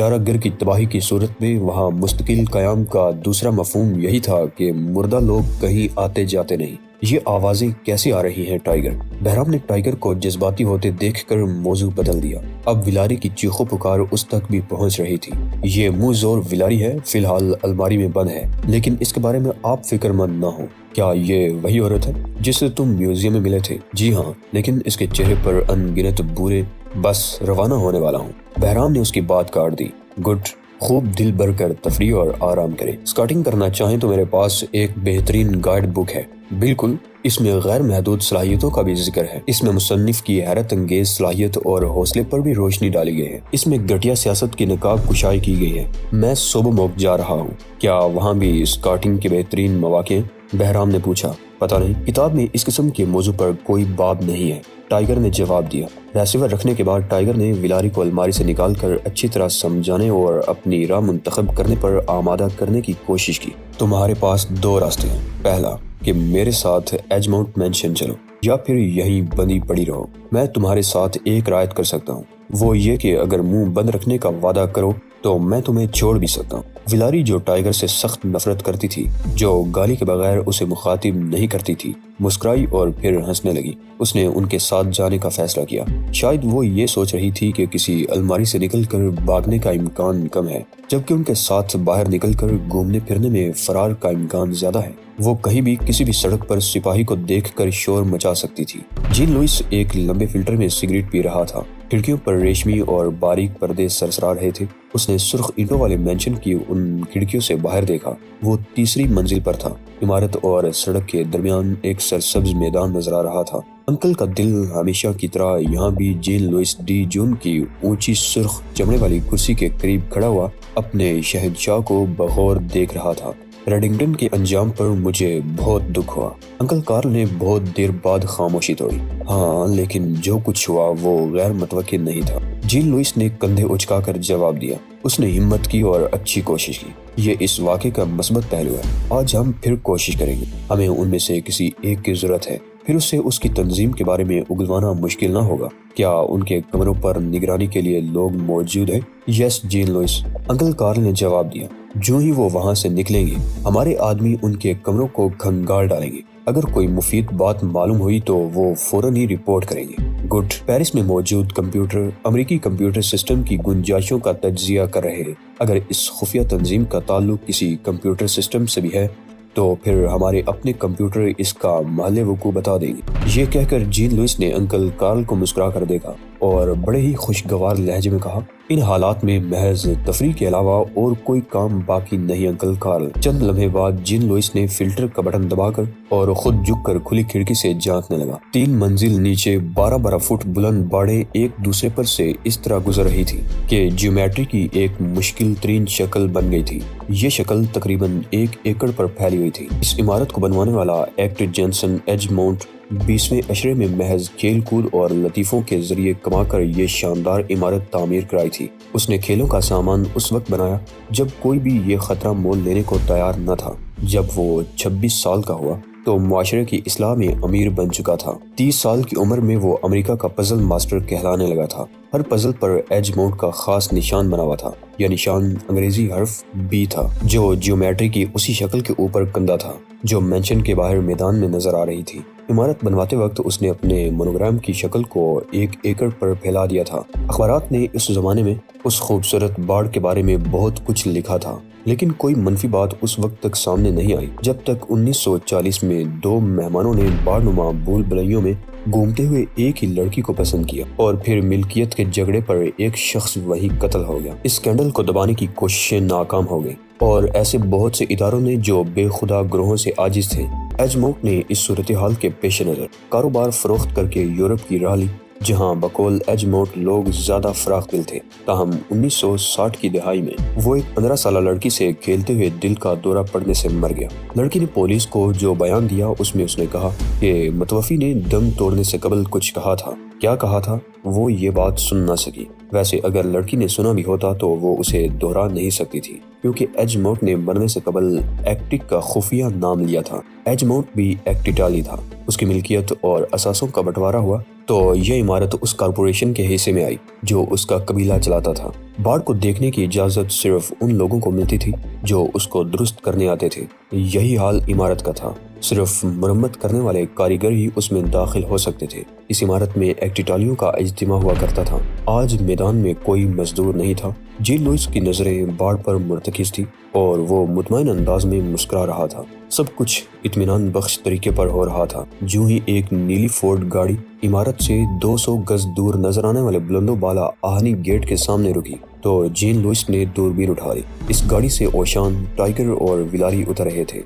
چارہ گر کی تباہی کی صورت میں وہاں مستقل قیام کا دوسرا مفہوم یہی تھا کہ مردہ لوگ کہیں آتے جاتے نہیں۔ یہ آوازیں کیسے آ رہی ہیں ٹائیگر؟ بہرام نے ٹائیگر کو جذباتی ہوتے دیکھ کر موضوع بدل دیا۔ اب ویلاری کی چیخو پکار اس تک بھی پہنچ رہی تھی۔ یہ منہ زور ویلاری ہے، فی الحال الماری میں بند ہے، لیکن اس کے بارے میں آپ فکر مند نہ ہو۔ کیا یہ وہی عورت ہے جس سے تم میوزیم میں ملے تھے؟ جی ہاں، لیکن اس کے چہرے پر ان گنت بورے۔ بس روانہ ہونے والا ہوں۔ بہرام نے اس کی بات کاٹ دی۔ گڈ، خوب دل بھر کر تفریح اور آرام کریں۔ اسکاؤٹنگ کرنا چاہیں تو میرے پاس ایک بہترین گائیڈ بک ہے۔ بالکل، اس میں غیر محدود صلاحیتوں کا بھی ذکر ہے۔ اس میں مصنف کی حیرت انگیز صلاحیت اور حوصلے پر بھی روشنی ڈالی گئی ہے۔ اس میں گھٹیا سیاست کی نقاب کشائی کی گئی ہے۔ میں صوبموک جا رہا ہوں، کیا وہاں بھی اسکاؤٹنگ کے بہترین مواقع ہیں؟ بہرام نے پوچھا۔ پتہ نہیں، کتاب میں اس قسم کے موضوع پر کوئی باب نہیں ہے، ٹائیگر نے جواب دیا۔ ریسیور رکھنے کے بعد ٹائیگر نے ویلاری کو الماری سے نکال کر اچھی طرح سمجھانے اور اپنی راہ منتخب کرنے پر آمادہ کرنے کی کوشش کی۔ تمہارے پاس دو راستے ہیں، پہلا کہ میرے ساتھ ایجماؤنٹ مینشن چلو، یا پھر یہیں بندی پڑی رہو۔ میں تمہارے ساتھ ایک رعایت کر سکتا ہوں، وہ یہ کہ اگر منہ بند رکھنے کا وعدہ کرو تو میں تمہیں چھوڑ بھی سکتا ہوں۔ ویلاری جو ٹائیگر سے سخت نفرت کرتی تھی، جو گالی کے بغیر اسے مخاطب نہیں کرتی تھی، مسکرائی اور پھر ہنسنے لگی۔ اس نے ان کے ساتھ جانے کا فیصلہ کیا۔ شاید وہ یہ سوچ رہی تھی کہ کسی الماری سے نکل کر بھاگنے کا امکان کم ہے، جبکہ ان کے ساتھ باہر نکل کر گھومنے پھرنے میں فرار کا امکان زیادہ ہے۔ وہ کہیں بھی کسی بھی سڑک پر سپاہی کو دیکھ کر شور مچا سکتی تھی۔ جین لوئس ایک لمبے فلٹر میں سگریٹ پی رہا تھا۔ کھڑکیوں پر ریشمی اور باریک پردے سرسرا رہے تھے۔ اس نے سرخ اینٹوں والے مینشن کی ان کھڑکیوں سے باہر دیکھا۔ وہ تیسری منزل پر تھا۔ عمارت اور سڑک کے درمیان ایک سرسبز میدان نظر آ رہا تھا۔ انکل کا دل ہمیشہ کی طرح یہاں بھی جین لوئس ڈی جون کی اونچی سرخ چمڑے والی کرسی کے قریب کھڑا ہوا اپنے شہنشاہ کو بغور دیکھ رہا تھا۔ ریڈنگٹن کے انجام پر مجھے بہت دکھ ہوا۔ انکل کارل نے بہت دیر بعد خاموشی توڑی۔ ہاں، لیکن جو کچھ ہوا وہ غیر متوقع نہیں تھا۔ جین لوئس نے کندھے اچکا کر جواب دیا۔ اس نے ہمت کی اور اچھی کوشش کی۔ یہ اس واقعے کا مثبت پہلو ہے۔ آج ہم پھر کوشش کریں گے۔ ہمیں ان میں سے کسی ایک کی ضرورت ہے، پھر اسے اس کی تنظیم کے بارے میں اگلوانا مشکل نہ ہوگا۔ کیا ان کے کمروں پر نگرانی کے لیے لوگ موجود ہیں؟ یس جین لوئس، انکل کارل نے جواب دیا۔ جو ہی وہ وہاں سے نکلیں گے، ہمارے آدمی ان کے کمروں کو کھنگال ڈالیں گے۔ اگر کوئی مفید بات معلوم ہوئی تو وہ فوراً ہی رپورٹ کریں گے۔ گڈ، پیرس میں موجود کمپیوٹر امریکی کمپیوٹر سسٹم کی گنجائشوں کا تجزیہ کر رہے ہیں۔ اگر اس خفیہ تنظیم کا تعلق کسی کمپیوٹر سسٹم سے بھی ہے تو پھر ہمارے اپنے کمپیوٹر اس کا محل وقوع بتا دیں گے۔ یہ کہہ کر جین لوئس نے انکل کارل کو مسکرا کر دیکھا اور بڑے ہی خوشگوار لہجے میں کہا، ان حالات میں محض تفریح کے علاوہ اور کوئی کام باقی نہیں انکل کارل۔ چند لمحے بعد جین لوئس نے فلٹر کا بٹن دبا کر اور خود جھک کر کھلی کھڑکی سے جھانکنے لگا۔ 3 منزل نیچے 12 فٹ بلند باڑیں ایک دوسرے پر سے اس طرح گزر رہی تھی کہ جیومیٹری کی ایک مشکل ترین شکل بن گئی تھی۔ یہ شکل تقریباً 1 ایکڑ پر پھیلی ہوئی تھی۔ اس عمارت کو بنوانے والا ایکٹ جینسن ایجماؤنٹ 20ویں عشرے میں محض کھیل کود اور لطیفوں کے ذریعے کما کر یہ شاندار عمارت تعمیر کرائی تھی۔ اس نے کھیلوں کا سامان اس وقت بنایا جب کوئی بھی یہ خطرہ مول لینے کو تیار نہ تھا۔ جب وہ 26 سال کا ہوا تو معاشرے کی اصلاح میں امیر بن چکا تھا۔ 30 سال کی عمر میں وہ امریکہ کا پزل ماسٹر کہلانے لگا تھا۔ ہر پزل پر ایجماؤنٹ کا خاص نشان بنا ہوا تھا۔ یہ نشان انگریزی حرف B تھا، جو جیومیٹری کی اسی شکل کے اوپر کندہ تھا جو مینشن کے باہر میدان میں نظر آ رہی تھی۔ عمارت بنواتے وقت اس نے اپنے مونوگرام کی شکل کو 1 ایکڑ پر پھیلا دیا تھا۔ اخبارات نے اس زمانے میں اس خوبصورت باڑ کے بارے میں بہت کچھ لکھا تھا، لیکن کوئی منفی بات اس وقت تک سامنے نہیں آئی جب تک 1940 میں 2 مہمانوں نے باڑ نما بھول بھلیوں میں گھومتے ہوئے ایک ہی لڑکی کو پسند کیا اور پھر ملکیت کے جھگڑے پر ایک شخص وہی قتل ہو گیا۔ اس اسکینڈل کو دبانے کی کوششیں ناکام ہو گئی اور ایسے بہت سے اداروں نے جو بے خدا گروہوں سے عاجز تھے۔ ایجماؤنٹ نے اس صورتحال کے پیش نظر کاروبار فروخت کر کے یورپ کی راہ لی، جہاں بقول ایجماؤنٹ لوگ زیادہ فراخ دل تھے۔ تاہم 1960 کی دہائی میں وہ ایک 15 سالہ لڑکی سے کھیلتے ہوئے دل کا دورہ پڑنے سے مر گیا۔ لڑکی نے پولیس کو جو بیان دیا اس میں اس نے کہا کہ متوفی نے دم توڑنے سے قبل کچھ کہا تھا۔ کیا کہا تھا وہ یہ بات سن نہ سکی۔ ویسے اگر لڑکی نے سنا بھی ہوتا تو وہ اسے دہرا نہیں سکتی تھی۔ کیونکہ ایجمونٹ نے مرنے سے قبل ایکٹک کا خفیہ نام لیا تھا۔ ایجمونٹ بھی ایکٹیٹالی تھا۔ اس کی ملکیت اور اثاثوں کا بٹوارا ہوا تو یہ عمارت اس کارپوریشن کے حصے میں آئی جو اس کا قبیلہ چلاتا تھا۔ بارڈ کو دیکھنے کی اجازت صرف ان لوگوں کو ملتی تھی جو اس کو درست کرنے آتے تھے۔ یہی حال عمارت کا تھا، صرف مرمت کرنے والے کاریگر ہی اس میں داخل ہو سکتے تھے۔ اس عمارت میں ایکٹیٹالیوں کا اجتماع ہوا کرتا تھا۔ آج میدان میں کوئی مزدور نہیں تھا۔ جین لوئس کی نظریں بارڈ پر مرتکز تھی اور وہ مطمئن انداز میں مسکرا رہا تھا۔ سب کچھ اطمینان بخش طریقے پر ہو رہا تھا۔ جو ہی ایک نیلی فورڈ گاڑی عمارت سے 200 گز دور نظر آنے والے بلند و بالا آہنی گیٹ کے سامنے رکی تو جین لوئس نے دوربین اٹھا لی۔ اس گاڑی سے اوشان، ٹائیگر اور ویلاری اتر رہے تھے۔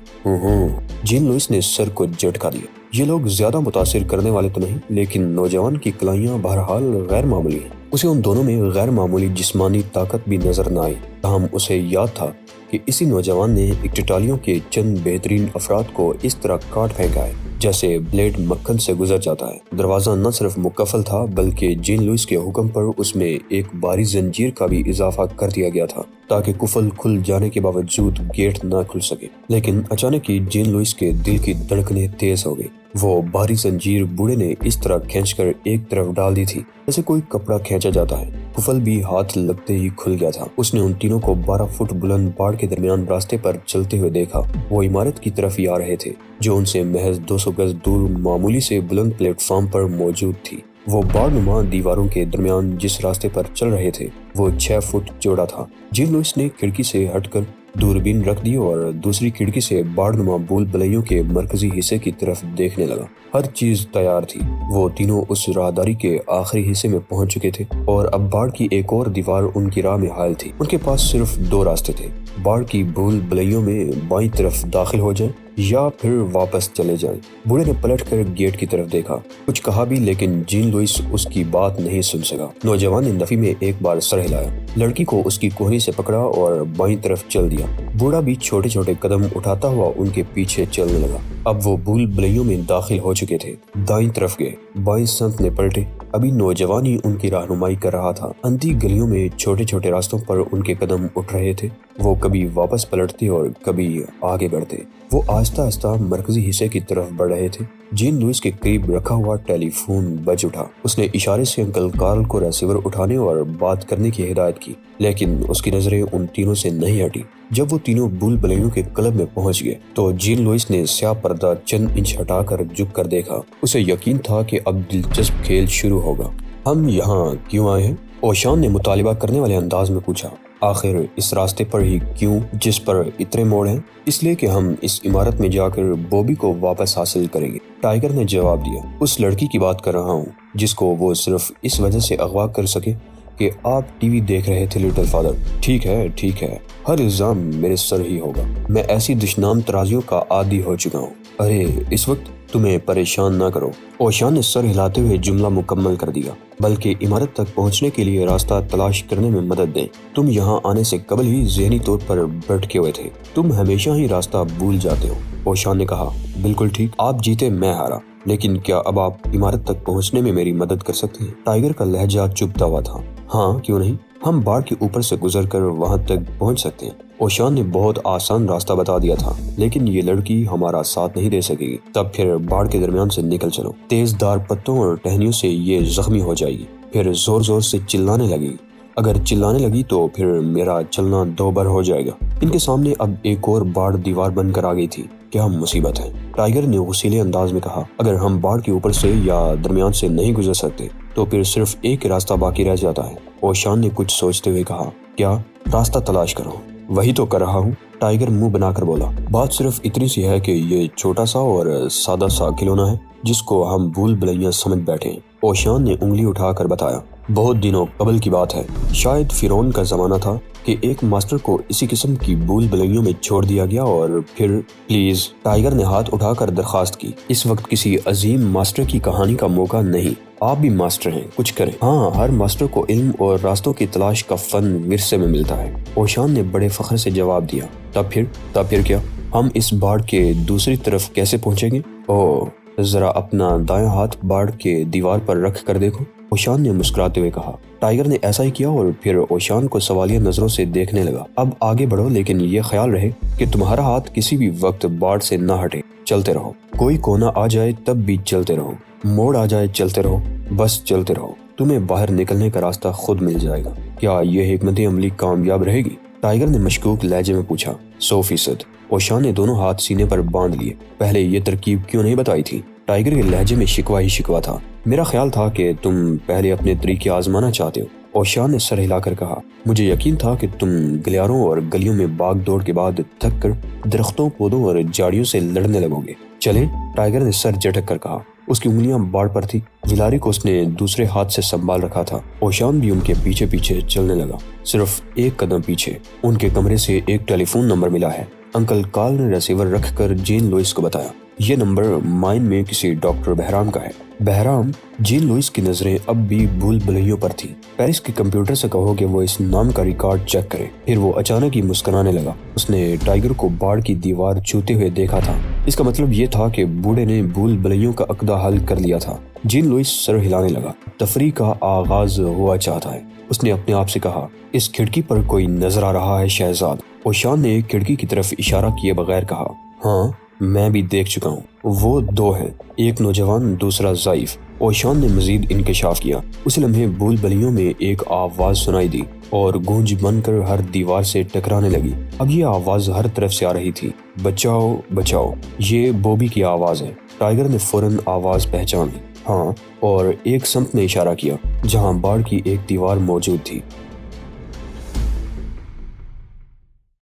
جین لوئس نے سر کو جھٹکا دیا۔ یہ لوگ زیادہ متاثر کرنے والے تو نہیں، لیکن نوجوان کی کلائیاں بہرحال غیر معمولی ہیں۔ اسے ان دونوں میں غیر معمولی جسمانی طاقت بھی نظر نہ آئی، تاہم اسے یاد تھا کہ اسی نوجوان نے ایکٹیٹالیوں کے چند بہترین افراد کو اس طرح کاٹ پھینکا ہے جیسے بلیڈ مکھن سے گزر جاتا ہے۔ دروازہ نہ صرف مقفل تھا بلکہ جین لوئس کے حکم پر اس میں ایک باری زنجیر کا بھی اضافہ کر دیا گیا تھا تاکہ قفل کھل جانے کے باوجود گیٹ نہ کھل سکے۔ لیکن اچانک ہی جین لوئس کے دل کی دھڑکنیں تیز ہو گئی۔ وہ باری زنجیر بوڑھے نے اس طرح کھینچ کر ایک طرف ڈال دی تھی جیسے کوئی کپڑا کھینچا جاتا ہے۔ قفل بھی ہاتھ لگتے ہی کھل گیا تھا۔ اس نے ان تینوں کو 12 فٹ بلند پہاڑ کے درمیان راستے پر چلتے ہوئے دیکھا۔ وہ عمارت کی طرف ہی آ رہے تھے جو ان سے محض 200 گز دور معمولی سے بلند پلیٹ فارم پر موجود تھی۔ وہ باڑ نما دیواروں کے درمیان جس راستے پر چل رہے تھے وہ 6 فٹ چوڑا تھا۔ جین لوئس نے کھڑکی سے ہٹ کر دوربین رکھ دی اور دوسری کھڑکی سے باڑ نما بول بلیوں کے مرکزی حصے کی طرف دیکھنے لگا۔ ہر چیز تیار تھی۔ وہ تینوں اس راہداری کے آخری حصے میں پہنچ چکے تھے اور اب باڑ کی ایک اور دیوار ان کی راہ میں حائل تھی۔ ان کے پاس صرف 2 راستے تھے، باڑ کی بھول بلیوں میں بائیں طرف داخل ہو جائیں یا پھر واپس چلے جائیں۔ بوڑھے نے پلٹ کر گیٹ کی طرف دیکھا، کچھ کہا بھی لیکن جین لوئس اس کی بات نہیں سن سکا۔ نوجوان نے نفی میں ایک بار سر ہلایا، لڑکی کو اس کی کوہنی سے پکڑا اور بائیں طرف چل دیا۔ بوڑھا بھی چھوٹے چھوٹے قدم اٹھاتا ہوا ان کے پیچھے چلنے لگا۔ اب وہ بھول بلیوں میں داخل ہو چکے تھے۔ دائیں طرف گئے، بائیں سمت نے پلٹے۔ ابھی نوجوان ہی ان کی رہنمائی کر رہا تھا۔ انتی گلیوں میں چھوٹے چھوٹے راستوں پر ان کے قدم اٹھ رہے تھے۔ وہ کبھی واپس پلٹتے اور کبھی آگے بڑھتے۔ وہ آہستہ آہستہ مرکزی حصے کی طرف بڑھ رہے تھے۔ جین لوئس کے قریب رکھا ہوا ٹیلی فون بج اٹھا۔ اس نے اشارے سے انکل کارل کو ریسیور اٹھانے اور بات کرنے کی ہدایت کی، لیکن اس کی نظریں ان تینوں سے نہیں ہٹی۔ جب وہ تینوں بھول بلیوں کے کلب میں پہنچ گئے تو جین لوئس نے سیاہ پردہ چند انچ ہٹا کر جھک کر دیکھا۔ اسے یقین تھا کہ اب دلچسپ کھیل شروع ہوگا۔ ہم یہاں کیوں آئے ہیں؟ اوشان نے مطالبہ کرنے والے انداز میں پوچھا۔ آخر اس راستے پر ہی کیوں جس پر اتنے موڑ ہیں؟ اس لیے کہ ہم اس عمارت میں جا کر بوبی کو واپس حاصل کریں گے، ٹائیگر نے جواب دیا۔ اس لڑکی کی بات کر رہا ہوں جس کو وہ صرف اس وجہ سے اغوا کر سکے کہ آپ ٹی وی دیکھ رہے تھے لٹل فادر۔ ٹھیک ہے، ہر الزام میرے سر ہی ہوگا۔ میں ایسی دشنام ترازیوں کا عادی ہو چکا ہوں۔ ارے اس وقت تمہیں پریشان نہ کرو، اوشان نے سر ہلاتے ہوئے جملہ مکمل کر دیا، بلکہ عمارت تک پہنچنے کے لیے راستہ تلاش کرنے میں مدد دیں۔ تم یہاں آنے سے قبل ہی ذہنی طور پر بھٹکے ہوئے تھے، تم ہمیشہ ہی راستہ بھول جاتے ہو۔ اوشان نے کہا، بالکل ٹھیک، آپ جیتے میں ہارا، لیکن کیا اب آپ عمارت تک پہنچنے میں میری مدد کر سکتے ہیں؟ ٹائیگر کا لہجہ چبھتا ہوا تھا۔ ہاں کیوں نہیں، ہم باڑ کے اوپر سے گزر کر وہاں تک پہنچ سکتے ہیں۔ اوشان نے بہت آسان راستہ بتا دیا تھا، لیکن یہ لڑکی ہمارا ساتھ نہیں دے سکے گی۔ تب پھر باڑ کے درمیان سے نکل چلو، تیز دار پتوں اور ٹہنیوں سے یہ زخمی ہو جائے گی، پھر زور زور سے چلانے لگے گی۔ اگر چلانے لگی تو پھر میرا چلنا دوبر ہو جائے گا۔ ان کے سامنے اب ایک اور باڑ دیوار بن کر آ گئی تھی۔ کیا مصیبت ہے، ٹائیگر نے غصیلے انداز میں کہا۔ اگر ہم باڑ کے اوپر سے یا درمیان سے نہیں گزر سکتے تو پھر صرف ایک راستہ باقی رہ جاتا ہے۔ اوشان نے کچھ سوچتے ہوئے کہا، کیا؟ راستہ تلاش کرو۔ وہی تو کر رہا ہوں، ٹائیگر منہ بنا کر بولا۔ بات صرف اتنی سی ہے کہ یہ چھوٹا سا اور سادہ سا کھلونا ہے جس کو ہم بھول بلیاں سمجھ بیٹھے ہیں، اوشان نے انگلی اٹھا کر بتایا۔ بہت دنوں قبل کی بات ہے، شاید فرعون کا زمانہ تھا کہ ایک ماسٹر کو اسی قسم کی بھول بلیوں میں چھوڑ دیا گیا اور پھر پلیز، ٹائیگر نے ہاتھ اٹھا کر درخواست کی۔ اس وقت کسی عظیم ماسٹر کی کہانی کا موقع نہیں، آپ بھی ماسٹر ہیں، کچھ کریں۔ ہاں، ہر ماسٹر کو علم اور راستوں کی تلاش کا فن ورثے میں ملتا ہے، اوشان نے بڑے فخر سے جواب دیا۔ تب پھر کیا؟ ہم اس باڑ کے دوسری طرف کیسے پہنچیں گے؟ ذرا اپنا دائیں ہاتھ باڑ کے دیوار پر رکھ کر دیکھو، اوشان نے مسکراتے ہوئے کہا۔ ٹائیگر نے ایسا ہی کیا اور پھر اوشان کو سوالیہ نظروں سے دیکھنے لگا۔ اب آگے بڑھو، لیکن یہ خیال رہے کہ تمہارا ہاتھ کسی بھی وقت بارڈ سے نہ ہٹے۔ چلتے رہو، کوئی کونا آ جائے تب بھی چلتے رہو، موڑ آ جائے چلتے رہو، بس چلتے رہو، تمہیں باہر نکلنے کا راستہ خود مل جائے گا۔ کیا یہ حکمت عملی کامیاب رہے گی؟ ٹائیگر نے مشکوک لہجے میں پوچھا۔ 100%۔ اوشان نے دونوں ہاتھ سینے پر باندھ لیے۔ پہلے یہ ترکیب کیوں نہیں بتائی تھی؟ ٹائیگر کے لہجے میں شکوہ ہی شکوہ تھا۔ میرا خیال تھا کہ تم پہلے اپنے طریقے آزمانا چاہتے ہو۔ اوشان نے سر ہلا کر کہا۔ مجھے یقین تھا کہ تم گلیاروں اور گلیوں میں باغ دوڑ کے بعد تھک کر درختوں، پودوں اور جھاڑیوں سے لڑنے لگو گے۔ چلیں، ٹائیگر نے سر جھٹک کر کہا۔ اس کی انگلیاں باڑ پر تھی۔ ویلاری کو اس نے دوسرے ہاتھ سے سنبھال رکھا تھا۔ اوشان بھی ان کے پیچھے پیچھے چلنے لگا، صرف ایک قدم پیچھے۔ ان کے کمرے سے ایک ٹیلی فون نمبر ملا ہے۔ انکل کارل نے ریسیور رکھ کر جین لوئس کو بتایا۔ یہ نمبر مائن میں کسی ڈاکٹر بہرام کا ہے۔ بہرام؟ جین لوئس کی نظریں اب بھی بھول بھلیوں پر تھیں۔ پیرس کے کمپیوٹر سے کہو کہ وہ اس نام کا ریکارڈ چیک کرے۔ پھر وہ اچانک ہی مسکرانے لگا۔ اس نے ٹائیگر کو باڑ کی دیوار چھوتے ہوئے دیکھا تھا۔ اس کا مطلب یہ تھا کہ بوڑھے نے بھول بھلیوں کا عقدہ حل کر لیا تھا۔ جین لوئس سر ہلانے لگا۔ تفریح کا آغاز ہوا چاہتا ہے، اس نے اپنے آپ سے کہا۔ اس کھڑکی پر کوئی نظر آ رہا ہے شہزاد؟ اوشان نے ایک کھڑکی کی طرف اشارہ کیے بغیر کہا۔ ہاں، میں بھی دیکھ چکا ہوں۔ وہ دو ہیں، ایک نوجوان، دوسرا ضعیف۔ اوشان نے مزید انکشاف کیا۔ اسی لمحے بھول بھلیوں میں ایک آواز سنائی دی اور گونج بن کر ہر دیوار سے ٹکرانے لگی۔ اب یہ آواز ہر طرف سے آ رہی تھی۔ بچاؤ، بچاؤ، یہ بوبی کی آواز ہے۔ ٹائیگر نے فوراً آواز پہچان لی۔ ہاں، اور ایک سمت میں اشارہ کیا جہاں باڑ کی ایک دیوار موجود تھی۔